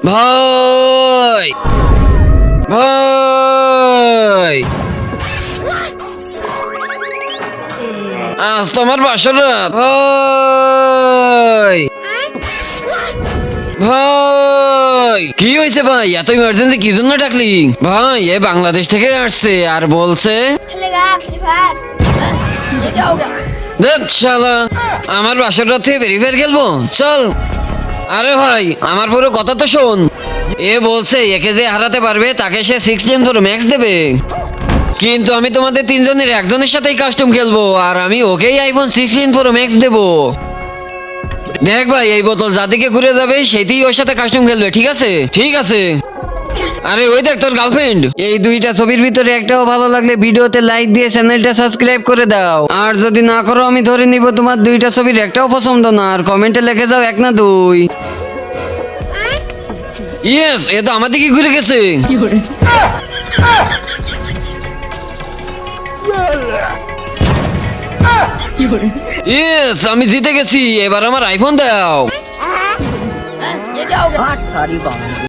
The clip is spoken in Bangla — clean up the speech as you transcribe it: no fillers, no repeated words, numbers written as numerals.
ভাই ভাই আজ তোমার বাসর রাত ভাই ভাই কি হয়েছে ভাই এত ইমার্জেন্সি কি জন্য ডাকলি ভাই এ বাংলাদেশ থেকে আসছে আর বলছে দেখ শালা আমার বাসর রাত থেকে ভেরিফায়ার খেলবো চল আরে ভাই আমার পুরো কথা তো শোন এ বলছে একে যে হারাতে পারবে তাকে সে 16 প্রো ম্যাক্স দেবে কিন্তু আমি তোমাদের তিনজনের একজনের সাথেই কাস্টম খেলবো আর আমি ওকেই আইফোন 16 প্রো ম্যাক্স দেবো দেখ ভাই এই বোতল যাদিকে ঘুরে যাবে সেটাই ওর সাথে কাস্টম খেলবে ঠিক আছে ঠিক আছে আরে ওই দেখ তোর গার্লফ্রেন্ড এই দুইটা ছবির ভিতরে একটাও ভালো লাগলে ভিডিওতে লাইক দিয়ে চ্যানেলটা সাবস্ক্রাইব করে দাও আর যদি না করো আমি ধরে নিব তোমার দুইটা ছবির একটাও পছন্দ না আর কমেন্টে লিখে যাও 1 না 2 ইয়েস এ তো আমার দিকে ঘুরে গেছে ইয়েস আমি জিতে গেছি এবার আমার আইফোন দাও